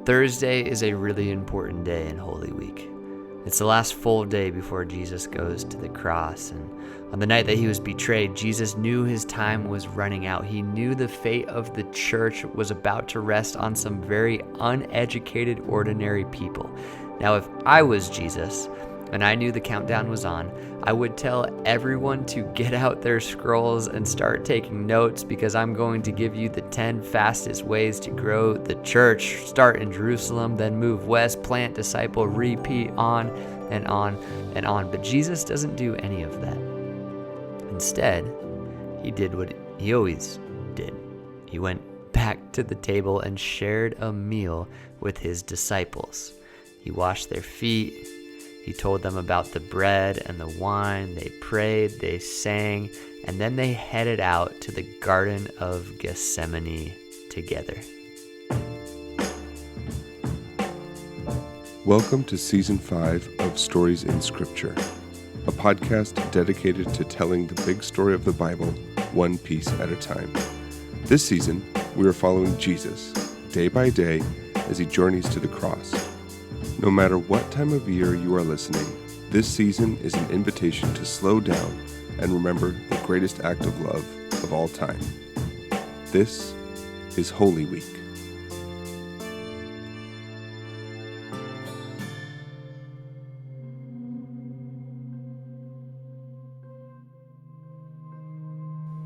Thursday is a really important day in Holy Week. It's the last full day before Jesus goes to the cross, and on the night that he was betrayed, Jesus knew his time was running out. He knew the fate of the church was about to rest on some very uneducated, ordinary people. Now, if I was Jesus, and I knew the countdown was on, I would tell everyone to get out their scrolls and start taking notes, because I'm going to give you the 10 fastest ways to grow the church. Start in Jerusalem, then move west, plant, disciple, repeat, on and on and on. But Jesus doesn't do any of that. Instead, he did what he always did. He went back to the table and shared a meal with his disciples. He washed their feet. He told them about the bread and the wine. They prayed, they sang, and then they headed out to the Garden of Gethsemane together. Welcome to Season 5 of Stories in Scripture, a podcast dedicated to telling the big story of the Bible one piece at a time. This season, we are following Jesus, day by day, as he journeys to the cross. No matter what time of year you are listening, this season is an invitation to slow down and remember the greatest act of love of all time. This is Holy Week.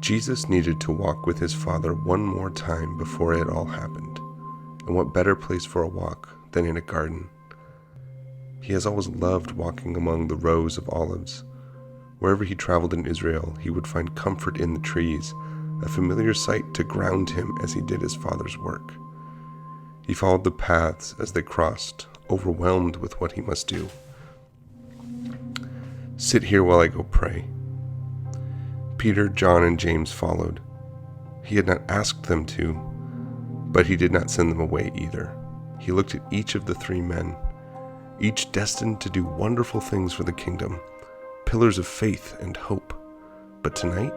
Jesus needed to walk with his Father one more time before it all happened. And what better place for a walk than in a garden? He has always loved walking among the rows of olives. Wherever he traveled in Israel, he would find comfort in the trees, a familiar sight to ground him as he did his Father's work. He followed the paths as they crossed, overwhelmed with what he must do. Sit here while I go pray. Peter, John, and James followed. He had not asked them to, but he did not send them away either. He looked at each of the three men, each destined to do wonderful things for the kingdom, pillars of faith and hope. But tonight,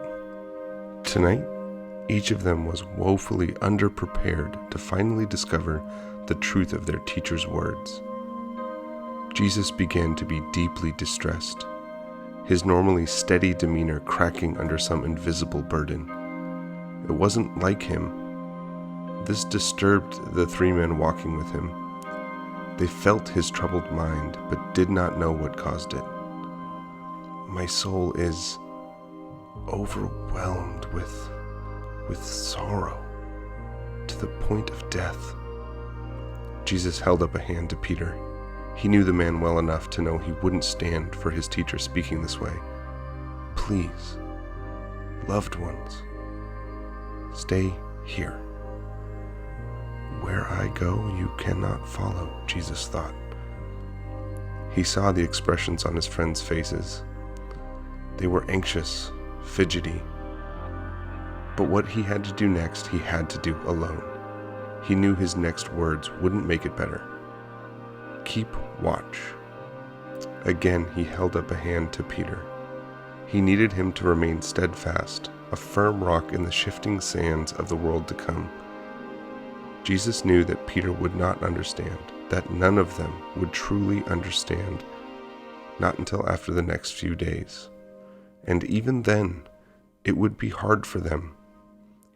each of them was woefully underprepared to finally discover the truth of their teacher's words. Jesus began to be deeply distressed, his normally steady demeanor cracking under some invisible burden. It wasn't like him. This disturbed the three men walking with him. They felt his troubled mind, but did not know what caused it. My soul is overwhelmed with sorrow to the point of death. Jesus held up a hand to Peter. He knew the man well enough to know he wouldn't stand for his teacher speaking this way. Please, loved ones, stay here. Where I go, you cannot follow, Jesus thought. He saw the expressions on his friends' faces. They were anxious, fidgety. But what he had to do next, he had to do alone. He knew his next words wouldn't make it better. Keep watch. Again, he held up a hand to Peter. He needed him to remain steadfast, a firm rock in the shifting sands of the world to come. Jesus knew that Peter would not understand, that none of them would truly understand, not until after the next few days. And even then, it would be hard for them.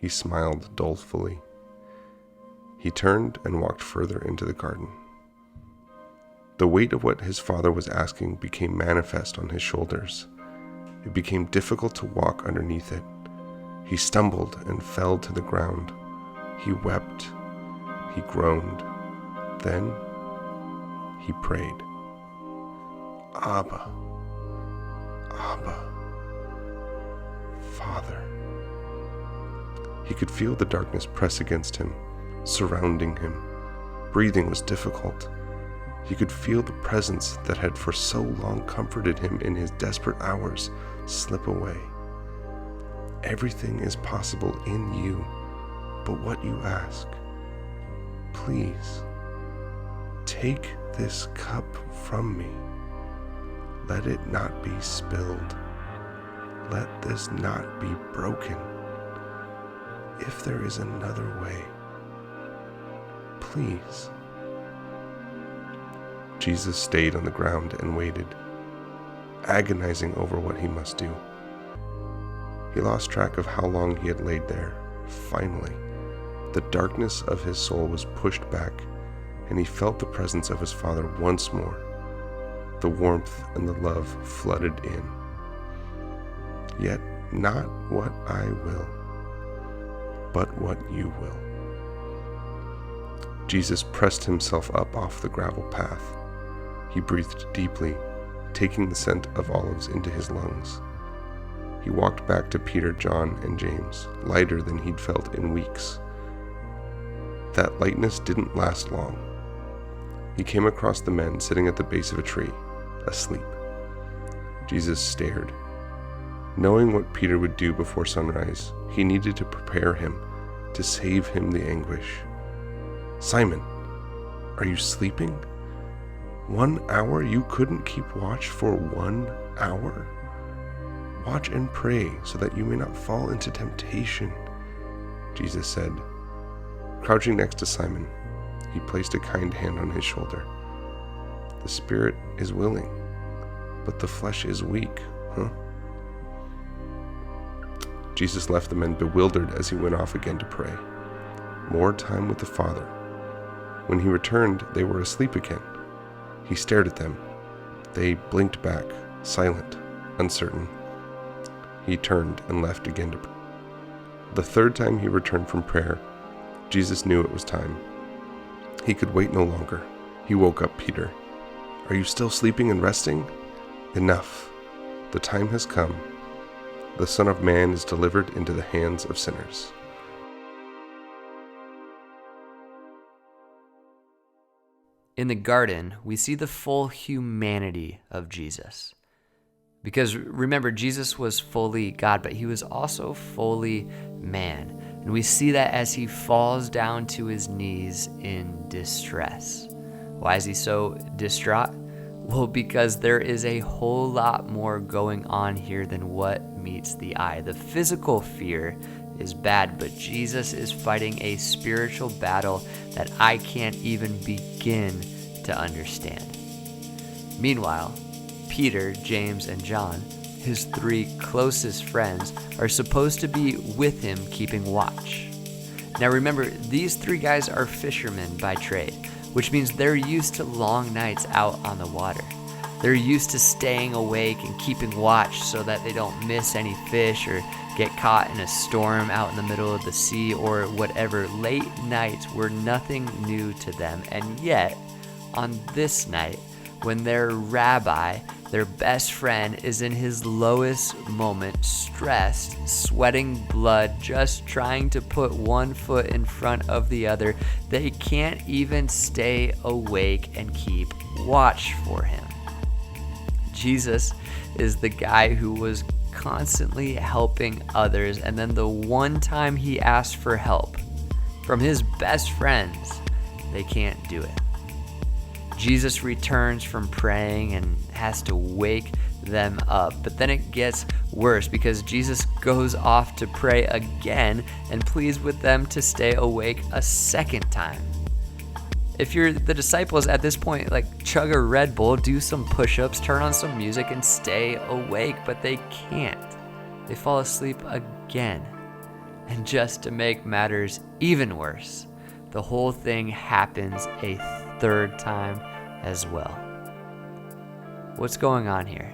He smiled dolefully. He turned and walked further into the garden. The weight of what his Father was asking became manifest on his shoulders. It became difficult to walk underneath it. He stumbled and fell to the ground. He wept. He groaned. Then he prayed. Abba, Abba, Father. He could feel the darkness press against him, surrounding him. Breathing was difficult. He could feel the presence that had for so long comforted him in his desperate hours slip away. Everything is possible in you, but what you ask. Please, take this cup from me. Let it not be spilled. Let this not be broken. If there is another way, please, Jesus stayed on the ground and waited, agonizing over what he must do. He lost track of how long he had laid there. Finally, the darkness of his soul was pushed back, and he felt the presence of his Father once more. The warmth and the love flooded in. Yet not what I will, but what you will. Jesus pressed himself up off the gravel path. He breathed deeply, taking the scent of olives into his lungs. He walked back to Peter, John, and James, lighter than he'd felt in weeks. That lightness didn't last long. He came across the men sitting at the base of a tree, asleep. Jesus stared. Knowing what Peter would do before sunrise, he needed to prepare him, to save him the anguish. "Simon, are you sleeping? 1 hour? You couldn't keep watch for 1 hour? Watch and pray so that you may not fall into temptation," Jesus said. Crouching next to Simon, he placed a kind hand on his shoulder. "The spirit is willing, but the flesh is weak, huh?" Jesus left the men bewildered as he went off again to pray. More time with the Father. When he returned, they were asleep again. He stared at them. They blinked back, silent, uncertain. He turned and left again to pray. The third time he returned from prayer, Jesus knew it was time. He could wait no longer. He woke up Peter. "Are you still sleeping and resting? Enough. The time has come. The Son of Man is delivered into the hands of sinners." In the garden, we see the full humanity of Jesus. Because remember, Jesus was fully God, but he was also fully man. And we see that as he falls down to his knees in distress. Why is he so distraught? Well, because there is a whole lot more going on here than what meets the eye. The physical fear is bad, but Jesus is fighting a spiritual battle that I can't even begin to understand. Meanwhile, Peter, James, and John, his 3 closest friends, are supposed to be with him keeping watch. Now remember, these 3 guys are fishermen by trade, which means they're used to long nights out on the water. They're used to staying awake and keeping watch so that they don't miss any fish or get caught in a storm out in the middle of the sea or whatever. Late nights were nothing new to them, and yet, on this night, when their rabbi, their best friend, is in his lowest moment, stressed, sweating blood, just trying to put one foot in front of the other, they can't even stay awake and keep watch for him. Jesus is the guy who was constantly helping others, and then the one time he asked for help from his best friends, they can't do it. Jesus returns from praying and has to wake them up. But then it gets worse because Jesus goes off to pray again and pleads with them to stay awake a second time. If you're the disciples at this point, like, chug a Red Bull, do some push-ups, turn on some music, and stay awake. But they can't. They fall asleep again. And just to make matters even worse, the whole thing happens a third time as well. What's going on here?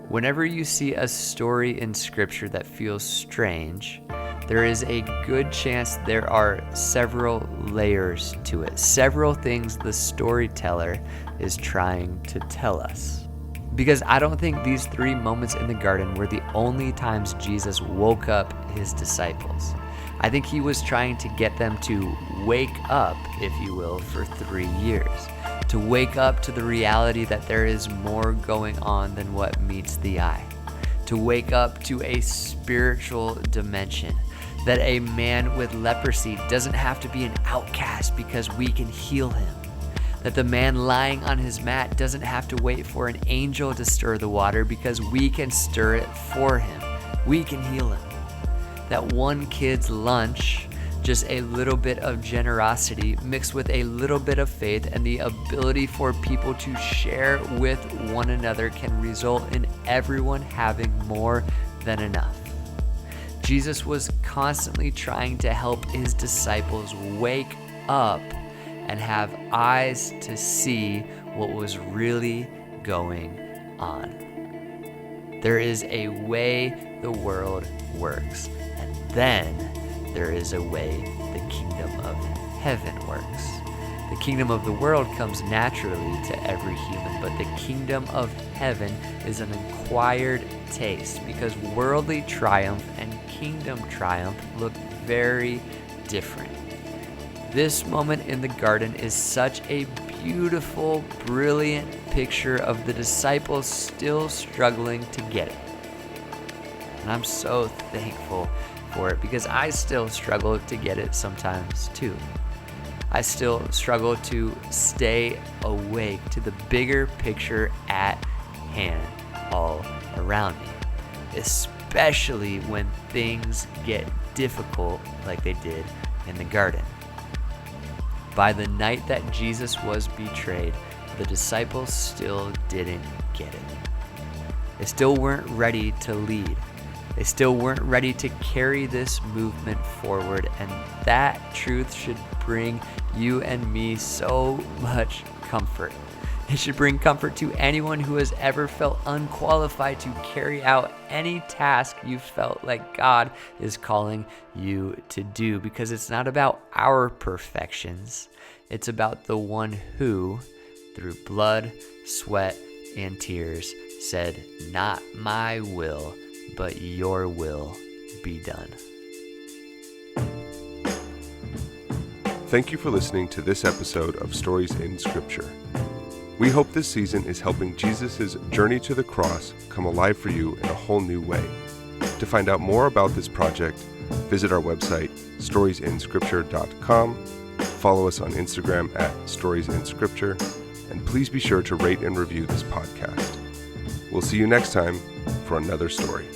Whenever you see a story in Scripture that feels strange, there is a good chance there are several layers to it, several things the storyteller is trying to tell us. Because I don't think these 3 moments in the garden were the only times Jesus woke up his disciples. I think he was trying to get them to wake up, if you will, for 3 years. To wake up to the reality that there is more going on than what meets the eye. To wake up to a spiritual dimension. That a man with leprosy doesn't have to be an outcast because we can heal him. That the man lying on his mat doesn't have to wait for an angel to stir the water because we can stir it for him. We can heal him. That one kid's lunch Just a little bit of generosity mixed with a little bit of faith and the ability for people to share with one another can result in everyone having more than enough. Jesus was constantly trying to help his disciples wake up and have eyes to see what was really going on. There is a way the world works, and then there is a way the kingdom of heaven works. The kingdom of the world comes naturally to every human, but the kingdom of heaven is an acquired taste because worldly triumph and kingdom triumph look very different. This moment in the garden is such a beautiful, brilliant picture of the disciples still struggling to get it. And I'm so thankful for it because I still struggle to get it sometimes too. I still struggle to stay awake to the bigger picture at hand all around me, especially when things get difficult like they did in the garden. By the night that Jesus was betrayed, the disciples still didn't get it. They still weren't ready to lead. They still weren't ready to carry this movement forward, and that truth should bring you and me so much comfort. It should bring comfort to anyone who has ever felt unqualified to carry out any task you felt like God is calling you to do, because it's not about our perfections. It's about the one who, through blood, sweat, and tears, said, "Not my will, but your will be done." Thank you for listening to this episode of Stories in Scripture. We hope this season is helping Jesus' journey to the cross come alive for you in a whole new way. To find out more about this project, visit our website, storiesinScripture.com, follow us on Instagram at storiesinScripture, and please be sure to rate and review this podcast. We'll see you next time for another story.